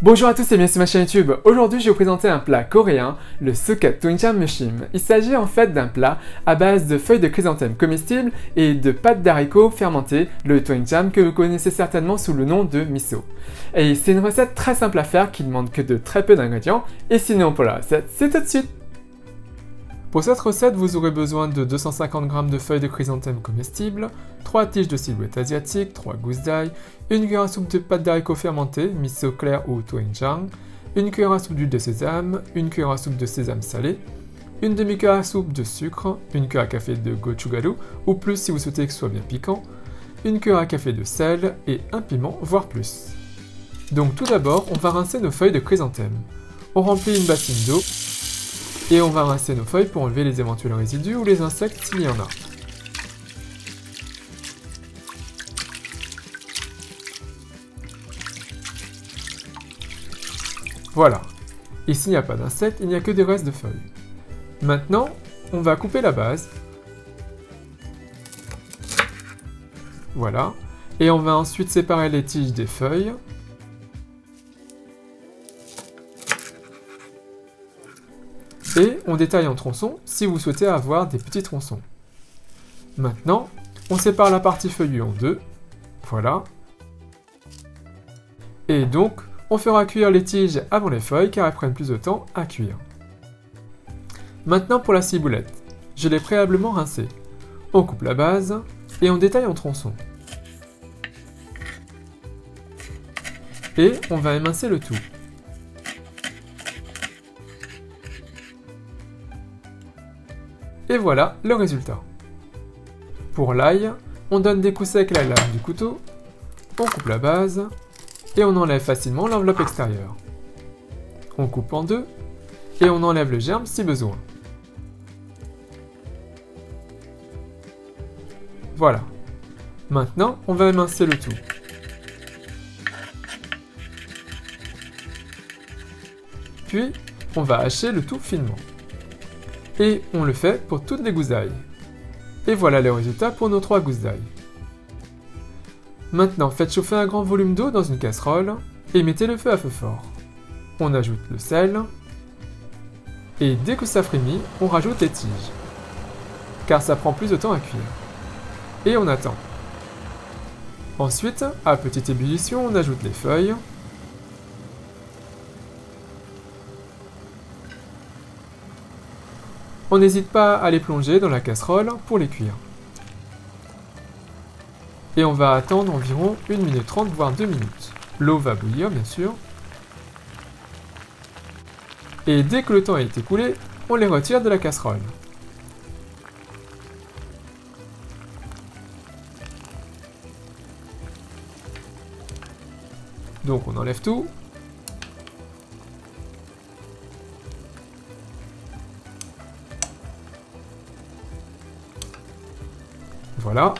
Bonjour à tous et bienvenue sur ma chaîne YouTube. Aujourd'hui, je vais vous présenter un plat coréen, le Sukkat Doenjang Mushim. Il s'agit en fait d'un plat à base de feuilles de chrysanthème comestibles et de pâte d'haricots fermentées, le doenjang que vous connaissez certainement sous le nom de miso. Et c'est une recette très simple à faire qui ne demande que de très peu d'ingrédients. Et sinon pour la recette, c'est tout de suite. Pour cette recette, vous aurez besoin de 250 g de feuilles de chrysanthème comestibles, 3 tiges de ciboulette asiatique, 3 gousses d'ail, 1 cuillère à soupe de pâte d'haricots fermentée, miso clair ou doenjang, 1 cuillère à soupe d'huile de sésame, 1 cuillère à soupe de sésame salé, 1 demi-cuillère à soupe de sucre, 1 cuillère à café de gochugaru, ou plus si vous souhaitez que ce soit bien piquant, 1 cuillère à café de sel et un piment, voire plus. Donc tout d'abord, on va rincer nos feuilles de chrysanthème. On remplit une bassine d'eau, et on va rincer nos feuilles pour enlever les éventuels résidus ou les insectes s'il y en a. Voilà. Ici il n'y a pas d'insectes, il n'y a que des restes de feuilles. Maintenant, on va couper la base. Voilà. Et on va ensuite séparer les tiges des feuilles. Et on détaille en tronçons si vous souhaitez avoir des petits tronçons. Maintenant, on sépare la partie feuillue en deux. Voilà. Et donc, on fera cuire les tiges avant les feuilles car elles prennent plus de temps à cuire. Maintenant pour la ciboulette. Je l'ai préalablement rincée. On coupe la base et on détaille en tronçons. Et on va émincer le tout. Et voilà le résultat. Pour l'ail, on donne des coups secs à la lame du couteau, on coupe la base, et on enlève facilement l'enveloppe extérieure. On coupe en deux, et on enlève le germe si besoin. Voilà. Maintenant, on va émincer le tout. Puis, on va hacher le tout finement. Et on le fait pour toutes les gousses d'ail. Et voilà les résultats pour nos 3 gousses d'ail. Maintenant, faites chauffer un grand volume d'eau dans une casserole et mettez le feu à feu fort. On ajoute le sel et dès que ça frémit, on rajoute les tiges, car ça prend plus de temps à cuire. Et on attend. Ensuite, à petite ébullition, on ajoute les feuilles. On n'hésite pas à les plonger dans la casserole pour les cuire. Et on va attendre environ 1 minute 30 voire 2 minutes. L'eau va bouillir bien sûr. Et dès que le temps est écoulé, on les retire de la casserole. Donc on enlève tout. Voilà.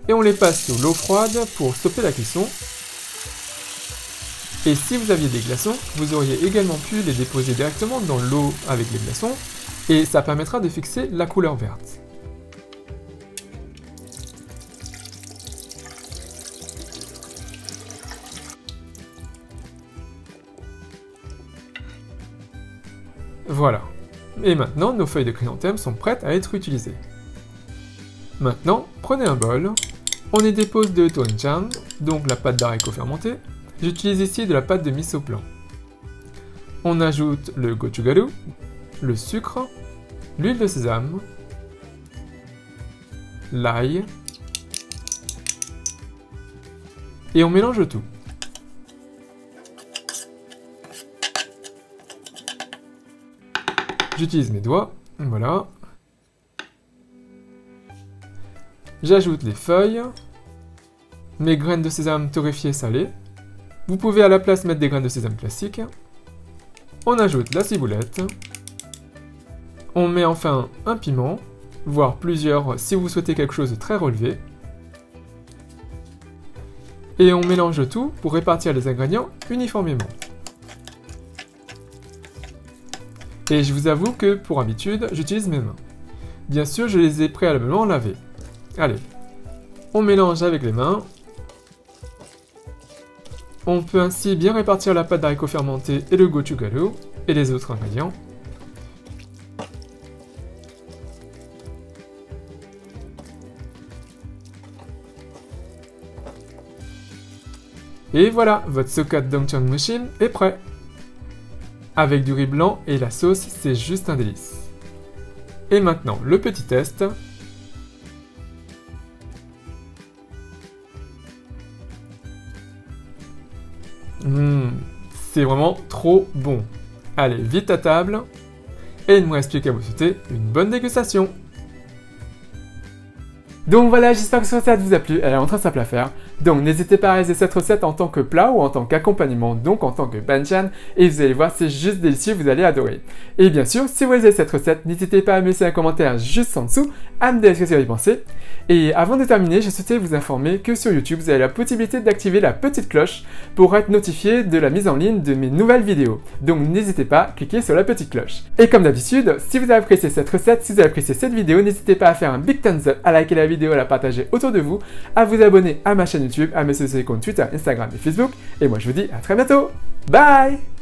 Et on les passe sous l'eau froide pour stopper la cuisson. Et si vous aviez des glaçons, vous auriez également pu les déposer directement dans l'eau avec les glaçons, et ça permettra de fixer la couleur verte. Voilà. Et maintenant, nos feuilles de chrysanthème sont prêtes à être utilisées. Maintenant, prenez un bol, on y dépose de doenjang, donc la pâte d'haricots fermentée. J'utilise ici de la pâte de miso blanc. On ajoute le gochugaru, le sucre, l'huile de sésame, l'ail, et on mélange le tout. J'utilise mes doigts, voilà. J'ajoute les feuilles, mes graines de sésame torréfiées salées. Vous pouvez à la place mettre des graines de sésame classiques. On ajoute la ciboulette. On met enfin un piment, voire plusieurs si vous souhaitez quelque chose de très relevé. Et on mélange le tout pour répartir les ingrédients uniformément. Et je vous avoue que, pour habitude, j'utilise mes mains. Bien sûr, je les ai préalablement lavées. Allez, on mélange avec les mains. On peut ainsi bien répartir la pâte d'haricots fermentée et le gochugaru et les autres ingrédients. Et voilà, votre sokat doenjang mushim est prêt. Avec du riz blanc et la sauce, c'est juste un délice. Et maintenant, le petit test. C'est vraiment trop bon. Allez, vite à table. Et il ne me reste plus qu'à vous souhaiter une bonne dégustation. Donc voilà, j'espère que cette recette vous a plu, elle est vraiment très simple à faire. Donc n'hésitez pas à réaliser cette recette en tant que plat ou en tant qu'accompagnement, donc en tant que banchan, et vous allez voir, c'est juste délicieux, vous allez adorer. Et bien sûr, si vous réalisez cette recette, n'hésitez pas à me laisser un commentaire juste en dessous, à me dire ce que vous avez pensé. Et avant de terminer, je souhaitais vous informer que sur YouTube, vous avez la possibilité d'activer la petite cloche pour être notifié de la mise en ligne de mes nouvelles vidéos. Donc n'hésitez pas à cliquer sur la petite cloche. Et comme d'habitude, si vous avez apprécié cette recette, si vous avez apprécié cette vidéo, n'hésitez pas à faire un big thumbs up, à liker la vidéo, à la partager autour de vous, à vous abonner à ma chaîne YouTube, à me suivre sur les comptes Twitter, Instagram et Facebook. Et moi je vous dis à très bientôt. Bye!